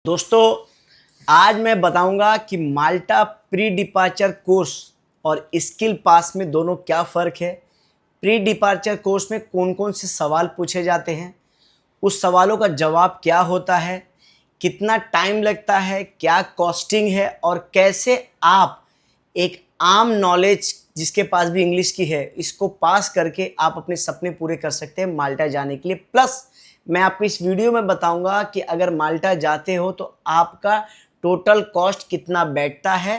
दोस्तों, आज मैं बताऊंगा कि माल्टा प्री डिपार्चर कोर्स और स्किल पास में दोनों क्या फ़र्क है। प्री डिपार्चर कोर्स में कौन कौन से सवाल पूछे जाते हैं, उस सवालों का जवाब क्या होता है, कितना टाइम लगता है, क्या कॉस्टिंग है और कैसे आप एक आम नॉलेज जिसके पास भी इंग्लिश की है इसको पास करके आप अपने सपने पूरे कर सकते हैं माल्टा जाने के लिए। प्लस मैं आपको इस वीडियो में बताऊंगा कि अगर माल्टा जाते हो तो आपका टोटल कॉस्ट कितना बैठता है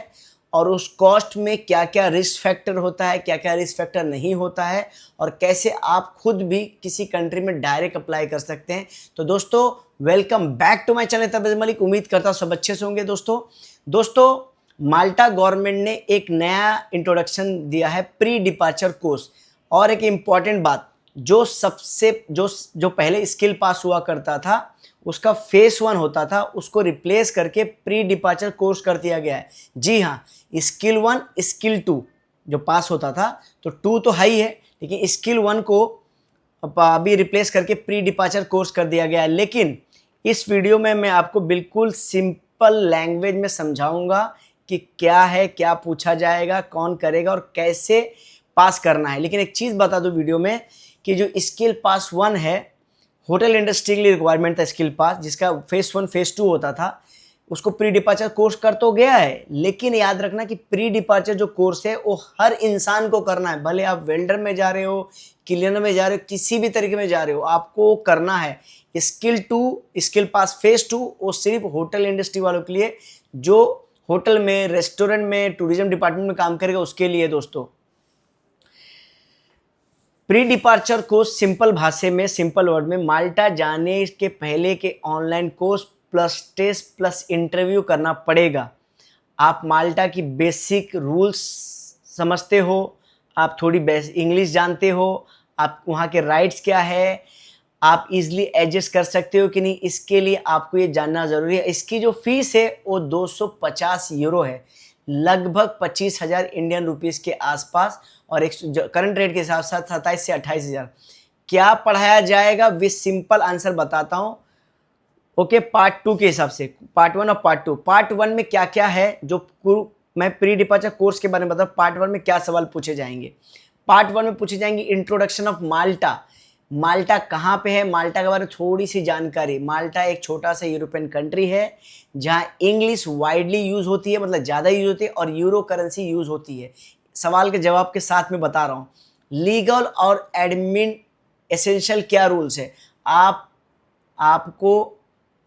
और उस कॉस्ट में क्या क्या रिस्क फैक्टर होता है, क्या क्या रिस्क फैक्टर नहीं होता है और कैसे आप खुद भी किसी कंट्री में डायरेक्ट अप्लाई कर सकते हैं। तो दोस्तों, welcome back to my channel Tabrez Malik. उम्मीद करता हूँ सब अच्छे से होंगे। दोस्तों माल्टा गवर्नमेंट ने एक नया इंट्रोडक्शन दिया है प्री डिपार्चर कोर्स। और एक इम्पॉर्टेंट बात, जो पहले स्किल पास हुआ करता था उसका फेस 1 होता था, उसको रिप्लेस करके प्री डिपार्चर कोर्स कर दिया गया है। जी हाँ, स्किल 1 स्किल 2 जो पास होता था, तो 2 तो हाई है, लेकिन स्किल 1 को अभी रिप्लेस करके प्री डिपार्चर कोर्स कर दिया गया है। लेकिन इस वीडियो में मैं आपको बिल्कुल सिंपल लैंग्वेज में समझाऊंगा कि क्या है, क्या पूछा जाएगा, कौन करेगा और कैसे पास करना है। लेकिन एक चीज़ बता दूं वीडियो में कि जो स्किल पास 1 है, होटल इंडस्ट्री के लिए रिक्वायरमेंट था स्किल पास, जिसका फेस 1 फेस 2 होता था, उसको प्री डिपार्चर कोर्स कर तो गया है। लेकिन याद रखना कि प्री डिपार्चर जो कोर्स है वो हर इंसान को करना है। भले आप वेल्डर में जा रहे हो, क्लीनर में जा रहे हो, किसी भी तरीके में जा रहे हो, आपको करना है। स्किल 2 स्किल पास फेस 2 वो सिर्फ होटल इंडस्ट्री वालों के लिए, जो होटल में, रेस्टोरेंट में, टूरिज्म डिपार्टमेंट में काम करेगा उसके लिए। दोस्तों, प्री डिपार्चर कोर्स सिंपल भाषा में, सिंपल वर्ड में, माल्टा जाने के पहले के online course plus test plus interview करना पड़ेगा। आप माल्टा की बेसिक रूल्स समझते हो, आप थोड़ी इंग्लिश जानते हो, आप वहाँ के राइट्स क्या है, आप इजीली एडजस्ट कर सकते हो कि नहीं, इसके लिए आपको ये जानना ज़रूरी है। इसकी जो फीस है वो 250 यूरो है, लगभग 25,000 इंडियन रुपीज़ के आसपास, और एक करंट रेट के हिसाब से 27 से 28,000। क्या पढ़ाया जाएगा, विद सिंपल आंसर बताता हूँ। ओके, पार्ट 2 के हिसाब से, पार्ट 1 और पार्ट 2। पार्ट 1 में क्या क्या है, जो मैं प्री डिपार्चर कोर्स के बारे में बताऊँ, पार्ट 1 में क्या सवाल पूछे जाएंगे। पार्ट 1 में पूछे जाएंगे इंट्रोडक्शन ऑफ माल्टा। माल्टा कहाँ पे है, माल्टा के बारे में थोड़ी सी जानकारी। माल्टा एक छोटा सा यूरोपियन कंट्री है जहाँ इंग्लिश वाइडली यूज़ होती है, मतलब ज़्यादा यूज़ होती है, और यूरो करेंसी यूज़ होती है। सवाल के जवाब के साथ में बता रहा हूँ। लीगल और एडमिन एसेंशियल क्या रूल्स है, आपको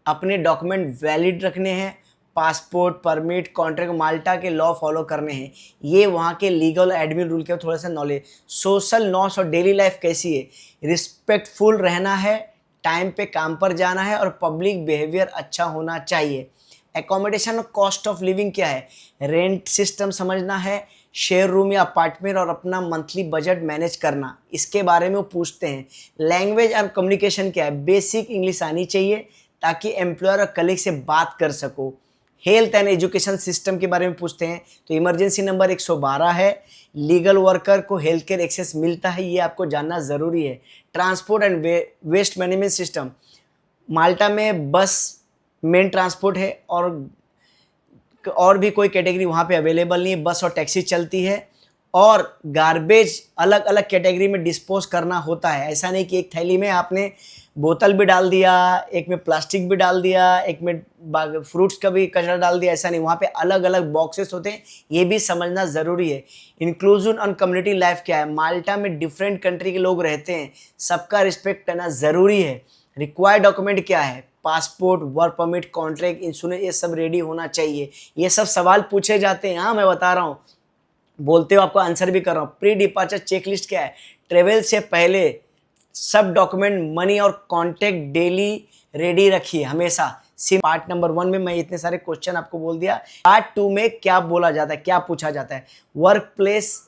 अपने डॉक्यूमेंट वैलिड रखने हैं, पासपोर्ट, परमिट, कॉन्ट्रैक्ट, माल्टा के लॉ फॉलो करने हैं। ये वहाँ के लीगल एडमिन रूल के थोड़ा सा नॉलेज। सोशल नॉर्म्स और डेली लाइफ कैसी है, रिस्पेक्टफुल रहना है, टाइम पे काम पर जाना है और पब्लिक बिहेवियर अच्छा होना चाहिए। एकोमोडेशन और कॉस्ट ऑफ लिविंग क्या है, रेंट सिस्टम समझना है, शेयर रूम या अपार्टमेंट और अपना मंथली बजट मैनेज करना, इसके बारे में वो पूछते हैं। लैंग्वेज और कम्युनिकेशन क्या है, बेसिक इंग्लिश आनी चाहिए ताकि एम्प्लॉयर और कलीग से बात कर सको। हेल्थ एंड एजुकेशन सिस्टम के बारे में पूछते हैं, तो इमरजेंसी नंबर 112 है। लीगल वर्कर को हेल्थ केयर एक्सेस मिलता है, ये आपको जानना ज़रूरी है। Transport and waste management system, Malta में बस मेन ट्रांसपोर्ट है और भी कोई कैटेगरी वहाँ पे अवेलेबल नहीं है, बस और टैक्सी चलती है। और गार्बेज अलग अलग कैटेगरी में डिस्पोज करना होता है। ऐसा नहीं कि एक थैली में आपने बोतल भी डाल दिया, एक में प्लास्टिक भी डाल दिया, एक में फ्रूट्स का भी कचरा डाल दिया, ऐसा नहीं। वहाँ पे अलग अलग बॉक्सेस होते हैं, ये भी समझना ज़रूरी है। इंक्लूजन ऑन कम्युनिटी लाइफ क्या है, माल्टा में डिफरेंट कंट्री के लोग रहते हैं, सबका रिस्पेक्ट करना ज़रूरी है। रिक्वायर्ड डॉक्यूमेंट क्या है, passport, work permit, contract, insurance, ये सब रेडी होना चाहिए। ये सब सवाल पूछे जाते हैं। हाँ, मैं बता रहा हूँ, बोलते हो आपको आंसर भी कर रहा हूँ। प्री डिपार्चर चेकलिस्ट क्या है, ट्रेवल से पहले सब डॉक्यूमेंट, मनी और कॉन्टैक्ट डेली रेडी रखिए हमेशा। पार्ट नंबर 1 में मैं इतने सारे क्वेश्चन आपको बोल दिया। पार्ट 2 में क्या बोला जाता है, क्या पूछा जाता है, वर्क प्लेस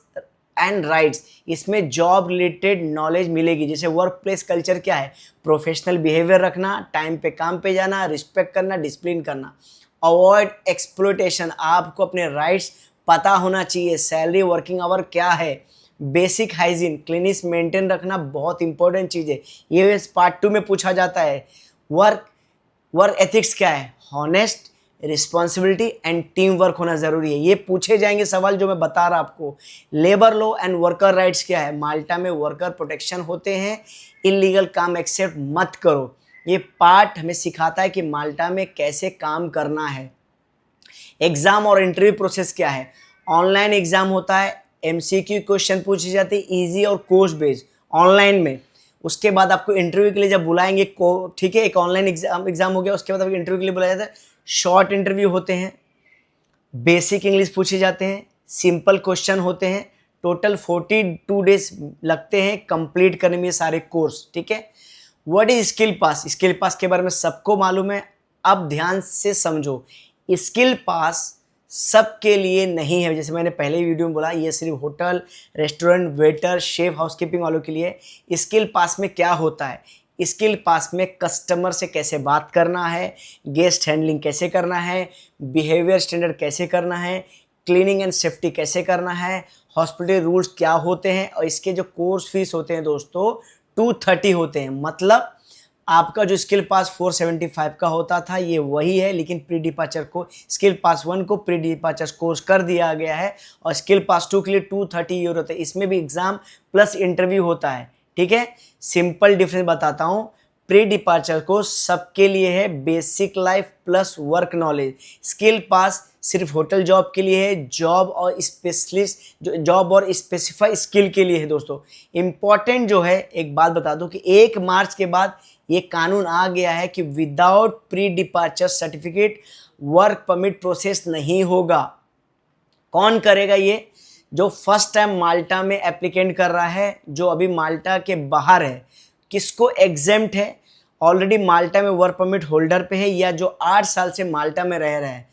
एंड राइट्स, इसमें जॉब रिलेटेड नॉलेज मिलेगी। जैसे वर्क प्लेस कल्चर क्या है, प्रोफेशनल बिहेवियर रखना, टाइम पे काम पे जाना, रिस्पेक्ट करना, डिसिप्लिन करना। अवॉइड एक्सप्लॉयटेशन, आपको अपने राइट्स पता होना चाहिए। सैलरी, वर्किंग आवर क्या है, बेसिक हाइजीन, क्लीनिस मेंटेन रखना बहुत इंपॉर्टेंट चीज़ है, ये पार्ट 2 में पूछा जाता है। वर्क वर्क एथिक्स क्या है? Honest, responsibility and team work होना जरूरी है। ये पूछे जाएंगे सवाल जो मैं बता रहा आपको। Labour law and worker rights क्या है? माल्टा में वर्कर प्रोटेक्शन होते हैं, इलीगल काम एक्सेप्ट मत करो। ये पार्ट हमें सिखाता है कि माल्टा में कैसे काम करना है। एग्जाम और इंटरव्यू प्रोसेस क्या है? ऑनलाइन एग्जाम होता है, एमसीक्यू क्वेश्चन पूछे जाते हैं इजी और कोर्स बेस्ड ऑनलाइन में। उसके बाद आपको इंटरव्यू के लिए जब बुलाएंगे ठीक है, एक ऑनलाइन एग्जाम हो गया, उसके बाद आपको इंटरव्यू के लिए बुलाया जाता है। शॉर्ट इंटरव्यू होते हैं, बेसिक इंग्लिश पूछे जाते हैं, सिंपल क्वेश्चन होते हैं। टोटल 42 डेज लगते हैं कंप्लीट करने में ये सारे कोर्स, ठीक है। What is skill pass? Skill pass के बारे में सबको मालूम है। अब ध्यान से समझो, स्किल पास सबके लिए नहीं है। जैसे मैंने पहले वीडियो में बोला, ये सिर्फ hotel, restaurant, waiter, chef, housekeeping वालों के लिए। स्किल पास में क्या होता है? स्किल पास में कस्टमर से कैसे बात करना है, गेस्ट हैंडलिंग कैसे करना है, बिहेवियर स्टैंडर्ड कैसे करना है, क्लीनिंग एंड सेफ्टी कैसे करना है, हॉस्पिटल रूल्स क्या होते हैं। और इसके जो कोर्स फीस होते हैं दोस्तों 230 होते हैं। मतलब आपका जो स्किल पास 475 का होता था ये वही है, लेकिन प्री डिपार्चर को स्किल पास 1 को प्री डिपार्चर कोर्स कर दिया गया है और स्किल पास 2 के लिए 230 यूरो होता है। इसमें भी एग्जाम प्लस इंटरव्यू होता है, ठीक है। सिंपल डिफरेंस बताता हूँ। प्री डिपार्चर कोर्स सबके लिए है, basic life plus work knowledge. Skill pass सिर्फ होटल जॉब के लिए है, जॉब और स्पेशलिस्ट जॉब और स्पेसिफाई स्किल के लिए है दोस्तों। इंपॉर्टेंट जो है, एक बात बता दूं कि 1 मार्च के बाद ये कानून आ गया है कि without pre departure certificate work permit process नहीं होगा। कौन करेगा ये? जो फर्स्ट टाइम माल्टा में एप्लीकेंट कर रहा है, जो अभी माल्टा के बाहर है। किसको एग्जेम्प्ट है? ऑलरेडी माल्टा में वर्क परमिट होल्डर पे है, या जो 8 साल से माल्टा में रह रहा है।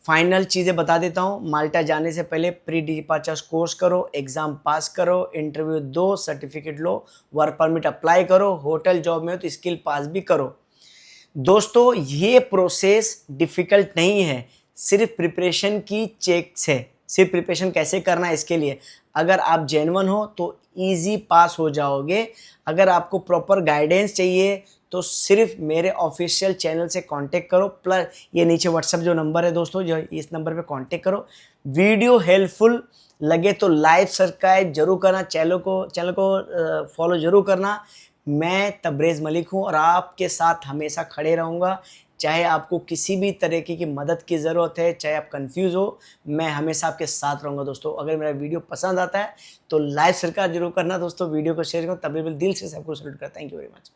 फाइनल चीज़ें बता देता हूँ। माल्टा जाने से पहले प्री डिपार्चर कोर्स करो, एग्ज़ाम पास करो, इंटरव्यू दो, सर्टिफिकेट लो, वर्क परमिट अप्लाई करो, होटल जॉब में हो तो स्किल पास भी करो। दोस्तों ये प्रोसेस डिफ़िकल्ट नहीं है, सिर्फ प्रिपरेशन की चेक्स है। सिर्फ प्रिपरेशन कैसे करना है इसके लिए, अगर आप जेन्युइन हो तो ईजी पास हो जाओगे। अगर आपको प्रॉपर गाइडेंस चाहिए तो सिर्फ मेरे ऑफिशियल चैनल से कांटेक्ट करो, प्लस ये नीचे व्हाट्सएप जो नंबर है दोस्तों, जो इस नंबर पे कांटेक्ट करो। वीडियो हेल्पफुल लगे तो लाइक सब्सक्राइब जरूर करना, चैनल को फॉलो जरूर करना। मैं तबरेज़ मलिक हूँ और आपके साथ हमेशा खड़े रहूँगा। चाहे आपको किसी भी तरीके की मदद की ज़रूरत है, चाहे आप कंफ्यूज हो, मैं हमेशा आपके साथ रहूँगा दोस्तों। अगर मेरा वीडियो पसंद आता है तो लाइक सब्सक्राइब जरूर करना दोस्तों, वीडियो को शेयर करो। तभी दिल से सबको सैल्यूट करता। Thank you very much.